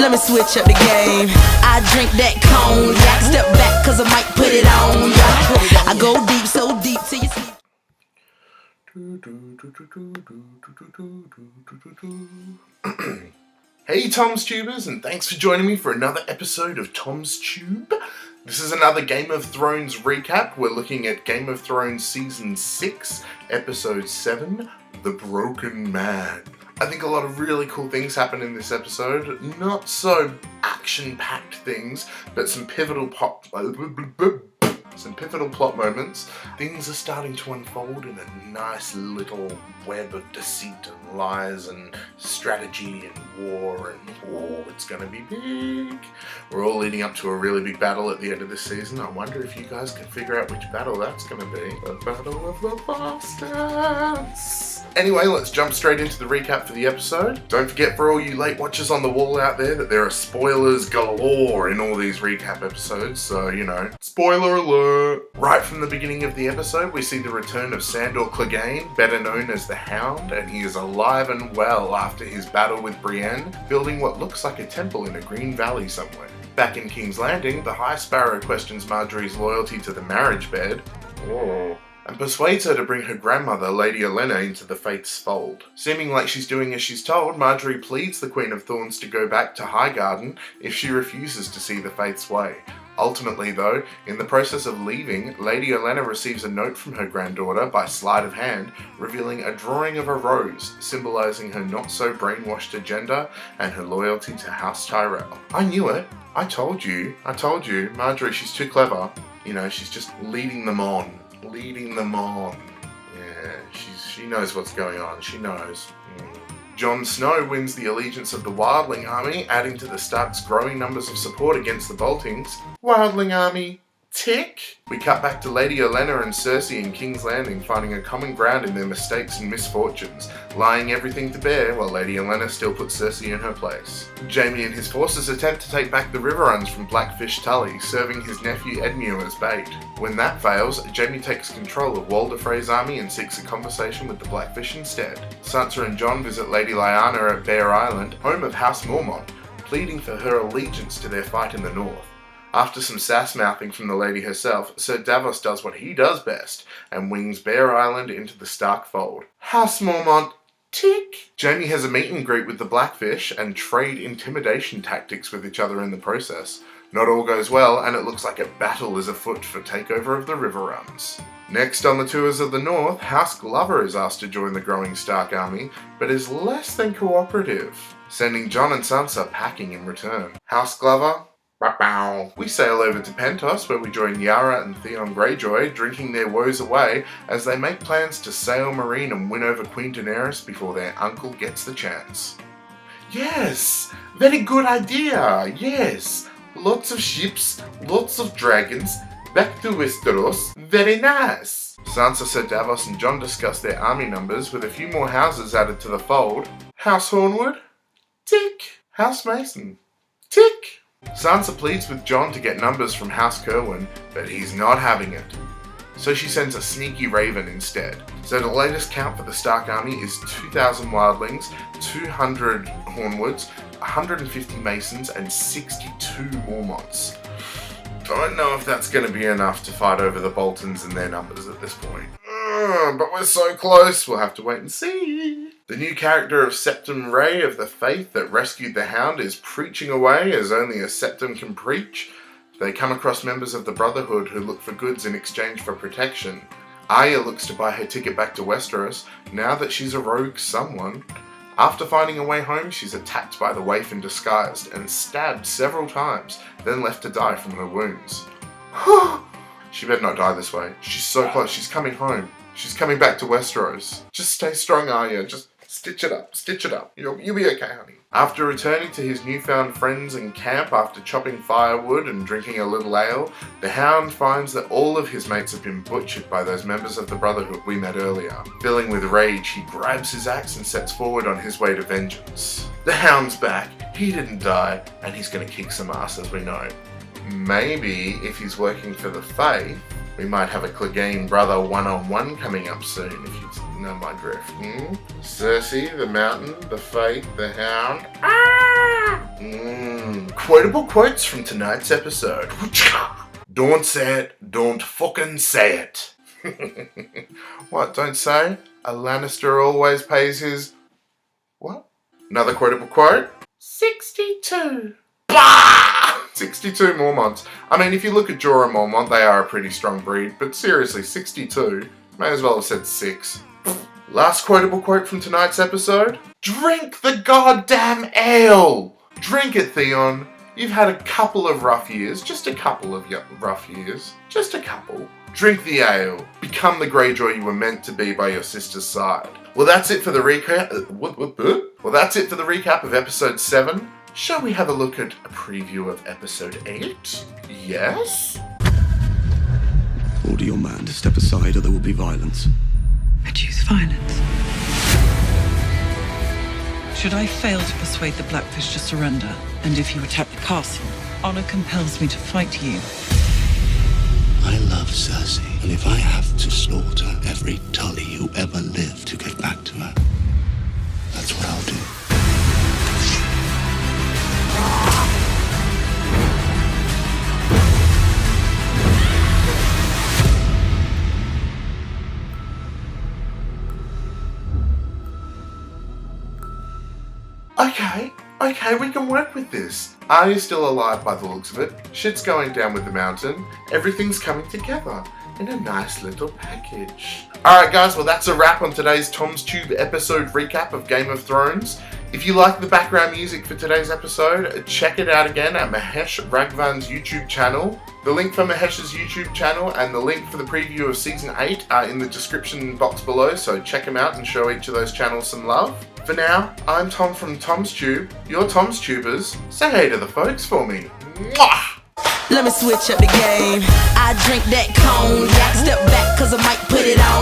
Let me switch up the game. I drink that cognac. Step back cause I might put it on ya. I go deep, so deep till you sleep. Hey TomsTubers, and thanks for joining me for another episode of TomsTube. This is another Game of Thrones recap. We're looking at Game of Thrones Season 6, Episode 7, The Broken Man. I think a lot of really cool things happen in this episode. Not so action-packed things, but some pivotal plot moments. Things are starting to unfold in a nice little web of deceit and lies and strategy and war, and it's gonna be big. We're all leading up to a really big battle at the end of this season. I wonder if you guys can figure out which battle that's gonna be. The Battle of the Bastards. Anyway, let's jump straight into the recap for the episode. Don't forget, for all you late watchers on the wall out there, that there are spoilers galore in all these recap episodes, so, you know, spoiler alert! Right from the beginning of the episode, we see the return of Sandor Clegane, better known as the Hound, and he is alive and well after his battle with Brienne, building what looks like a temple in a green valley somewhere. Back in King's Landing, the High Sparrow questions Marjorie's loyalty to the marriage bed. And persuades her to bring her grandmother, Lady Olenna, into the Faith's fold. Seeming like she's doing as she's told, Marjorie pleads the Queen of Thorns to go back to Highgarden if she refuses to see the Faith's way. Ultimately though, in the process of leaving, Lady Olenna receives a note from her granddaughter by sleight of hand, revealing a drawing of a rose, symbolising her not-so-brainwashed agenda and her loyalty to House Tyrell. I knew it. I told you. Marjorie, she's too clever. You know, she's just leading them on. Yeah, she knows what's going on. She knows. Jon Snow wins the allegiance of the Wildling army, adding to the Starks' growing numbers of support against the Boltings. Wildling army, tick! We cut back to Lady Olenna and Cersei in King's Landing, finding a common ground in their mistakes and misfortunes, lying everything to bear while Lady Olenna still puts Cersei in her place. Jaime and his forces attempt to take back the Riverruns from Blackfish Tully, serving his nephew Edmure as bait. When that fails, Jaime takes control of Walder Frey's army and seeks a conversation with the Blackfish instead. Sansa and Jon visit Lady Lyanna at Bear Island, home of House Mormont, pleading for her allegiance to their fight in the north. After some sass-mouthing from the lady herself, Sir Davos does what he does best, and wings Bear Island into the Stark fold. House Mormont, tick! Jaime has a meet and greet with the Blackfish and trade intimidation tactics with each other in the process. Not all goes well, and it looks like a battle is afoot for takeover of the Riverruns. Next on the tours of the north, House Glover is asked to join the growing Stark army, but is less than cooperative, sending Jon and Sansa packing in return. House Glover? We sail over to Pentos, where we join Yara and Theon Greyjoy, drinking their woes away as they make plans to sail marine and win over Queen Daenerys before their uncle gets the chance. Yes! Very good idea! Yes! Lots of ships, lots of dragons, back to Westeros. Very nice! Sansa, Sir Davos and Jon discuss their army numbers, with a few more houses added to the fold. House Hornwood? Tick! House Mason? Tick! Sansa pleads with Jon to get numbers from House Kerwin, but he's not having it. So she sends a sneaky raven instead. So the latest count for the Stark army is 2,000 wildlings, 200 Hornwoods, 150 Masons, and 62 Mormonts. Don't know if that's going to be enough to fight over the Boltons and their numbers at this point. But we're so close, we'll have to wait and see. The new character of Septim Ray of the Faith that rescued the Hound is preaching away as only a Septim can preach. They come across members of the Brotherhood who look for goods in exchange for protection. Arya looks to buy her ticket back to Westeros now that she's a rogue someone. After finding a way home, she's attacked by the Waif in disguise and stabbed several times, then left to die from her wounds. She better not die this way. She's so close. She's coming home. She's coming back to Westeros. Just stay strong, Arya. Just stitch it up. Stitch it up. You'll be okay, honey. After returning to his newfound friends and camp after chopping firewood and drinking a little ale, the Hound finds that all of his mates have been butchered by those members of the Brotherhood we met earlier. Filling with rage, he grabs his axe and sets forward on his way to vengeance. The Hound's back. He didn't die, and he's gonna kick some ass, as we know. Maybe, if he's working for the Faith, we might have a Clegane brother one-on-one coming up soon, if you know my drift. Cersei, the Mountain, the Faith, the Hound. Quotable quotes from tonight's episode. Don't say it, don't fucking say it. What, don't say? A Lannister always pays his... What? Another quotable quote. 62. Bah! 62 Mormonts. I mean, if you look at Jorah Mormont, they are a pretty strong breed, but seriously, 62? May as well have said 6. Last quotable quote from tonight's episode. Drink the goddamn ale! Drink it, Theon. You've had a couple of rough years. Just a couple of rough years. Just a couple. Drink the ale. Become the Greyjoy you were meant to be by your sister's side. Well, that's it for the recap. Well, that's it for the recap of episode 7. Shall we have a look at a preview of episode 8? Yes? Order your man to step aside or there will be violence. I choose violence. Should I fail to persuade the Blackfish to surrender, and if you attack the castle, honor compels me to fight you. I love Cersei, and if I have to slaughter every Tully who ever lived to get back to her, that's what I'll do. Okay, we can work with this. Arya's still alive by the looks of it. Shit's going down with the mountain. Everything's coming together in a nice little package. Alright guys, well that's a wrap on today's TomsTube episode recap of Game of Thrones. If you like the background music for today's episode, check it out again at Mahesh Raghvan's YouTube channel. The link for Mahesh's YouTube channel and the link for the preview of Season 8 are in the description box below, so check them out and show each of those channels some love. For now, I'm Tom from TomsTube, your TomsTubers. Say hey to the folks for me. Mwah! Let me switch up the game. I drink that cognac, step back cause I might put it on.